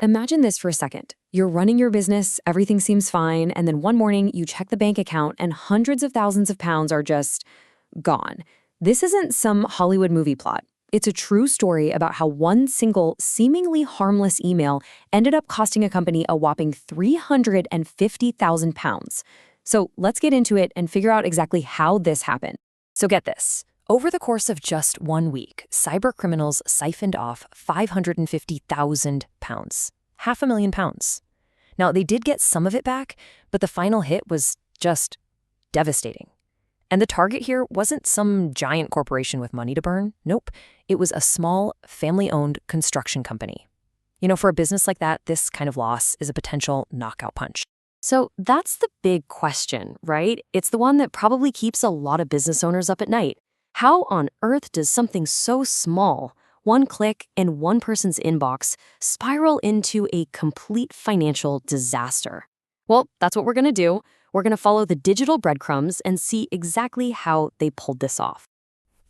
Imagine this for a second. You're running your business, everything seems fine, and then one morning you check the bank account and hundreds of thousands of pounds are just gone. This isn't some Hollywood movie plot. It's a true story about how one single, seemingly harmless email ended up costing a company a whopping 350,000 pounds. So let's get into it and figure out exactly how this happened. So get this. Over the course of just 1 week, cybercriminals siphoned off 550,000 pounds. £500,000. Now, they did get some of it back, but the final hit was just devastating. And the target here wasn't some giant corporation with money to burn. Nope. It was a small, family-owned construction company. You know, for a business like that, this kind of loss is a potential knockout punch. So that's the big question, right? It's the one that probably keeps a lot of business owners up at night. How on earth does something so small, one click in one person's inbox, spiral into a complete financial disaster? Well, that's what we're going to do. We're going to follow the digital breadcrumbs and see exactly how they pulled this off.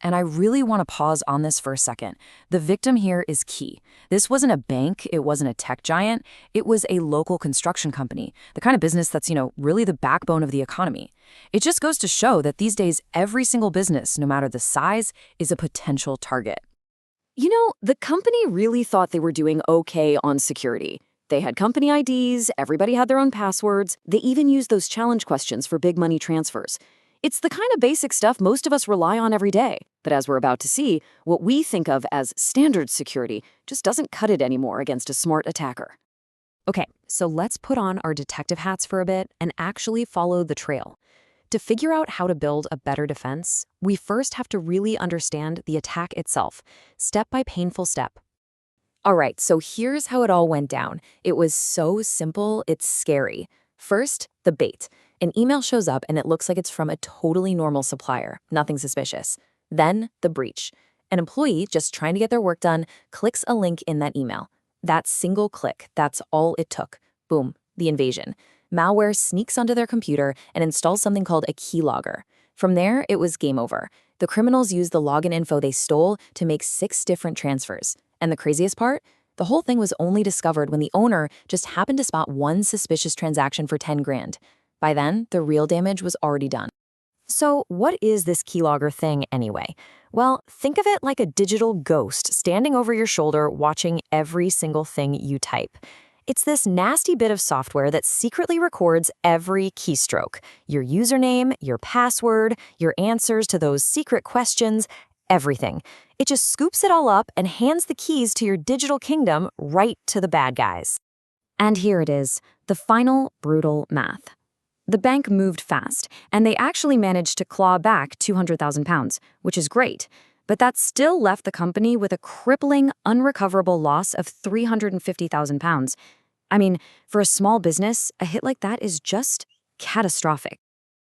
And I really want to pause on this for a second. The victim here is key. This wasn't a bank, it wasn't a tech giant, it was a local construction company, the kind of business that's, really the backbone of the economy. It just goes to show that these days, every single business, no matter the size, is a potential target. The company really thought they were doing okay on security. They had company IDs, everybody had their own passwords, they even used those challenge questions for big money transfers. It's the kind of basic stuff most of us rely on every day. But as we're about to see, what we think of as standard security just doesn't cut it anymore against a smart attacker. Okay, so let's put on our detective hats for a bit and actually follow the trail. To figure out how to build a better defense, we first have to really understand the attack itself, step by painful step. All right, so here's how it all went down. It was so simple, it's scary. First, the bait. An email shows up and it looks like it's from a totally normal supplier, nothing suspicious. Then, the breach. An employee, just trying to get their work done, clicks a link in that email. That single click, that's all it took. Boom, the invasion. Malware sneaks onto their computer and installs something called a keylogger. From there, it was game over. The criminals used the login info they stole to make 6 different transfers. And the craziest part? The whole thing was only discovered when the owner just happened to spot one suspicious transaction for 10 grand. By then, the real damage was already done. So what is this keylogger thing anyway? Well, think of it like a digital ghost standing over your shoulder watching every single thing you type. It's this nasty bit of software that secretly records every keystroke, your username, your password, your answers to those secret questions, everything. It just scoops it all up and hands the keys to your digital kingdom right to the bad guys. And here it is, the final brutal math. The bank moved fast, and they actually managed to claw back 200,000 pounds, which is great. But that still left the company with a crippling, unrecoverable loss of 350,000 pounds. I mean, for a small business, a hit like that is just catastrophic.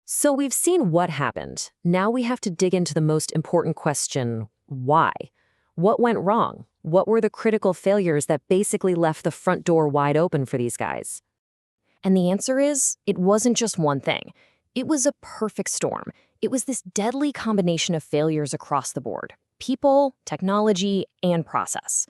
So we've seen what happened. Now we have to dig into the most important question, why? What went wrong? What were the critical failures that basically left the front door wide open for these guys? And the answer is, it wasn't just one thing. It was a perfect storm. It was this deadly combination of failures across the board. People, technology, and process.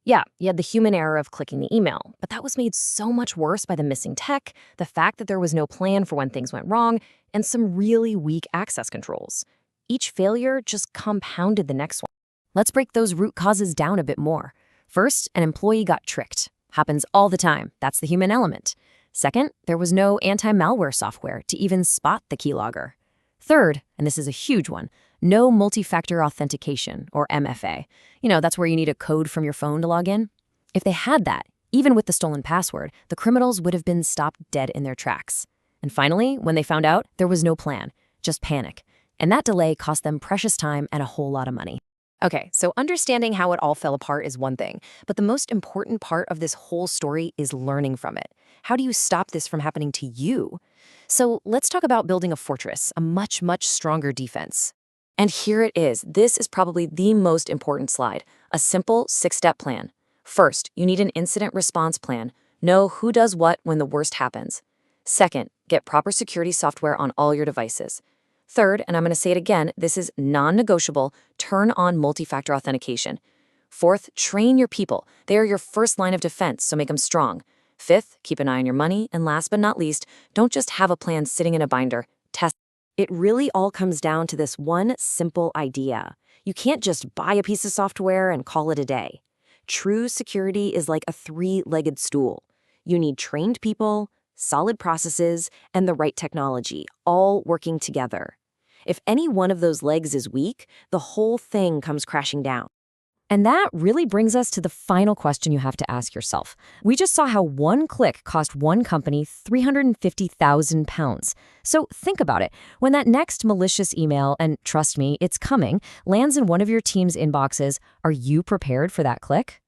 Yeah, you had the human error of clicking the email, but that was made so much worse by the missing tech, the fact that there was no plan for when things went wrong, and some really weak access controls. Each failure just compounded the next one. Let's break those root causes down a bit more. First, an employee got tricked. Happens all the time. That's the human element. Second, there was no anti-malware software to even spot the keylogger. Third, and this is a huge one, no multi-factor authentication, or MFA. That's where you need a code from your phone to log in. If they had that, even with the stolen password, the criminals would have been stopped dead in their tracks. And finally, when they found out, there was no plan, just panic. And that delay cost them precious time and a whole lot of money. Okay, so understanding how it all fell apart is one thing, but the most important part of this whole story is learning from it. How do you stop this from happening to you? So let's talk about building a fortress, a much, much stronger defense. And here it is. This is probably the most important slide, a simple 6-step plan. First, you need an incident response plan. Know who does what when the worst happens. Second, get proper security software on all your devices. Third, and I'm going to say it again, this is non-negotiable, turn on multi-factor authentication. Fourth, train your people. They are your first line of defense, so make them strong. Fifth, keep an eye on your money. And last but not least, don't just have a plan sitting in a binder. Test. It really all comes down to this one simple idea. You can't just buy a piece of software and call it a day. True security is like a three-legged stool. You need trained people, solid processes, and the right technology, all working together. If any one of those legs is weak, the whole thing comes crashing down. And that really brings us to the final question you have to ask yourself. We just saw how one click cost one company £350,000. So think about it. When that next malicious email, and trust me, it's coming, lands in one of your team's inboxes, are you prepared for that click?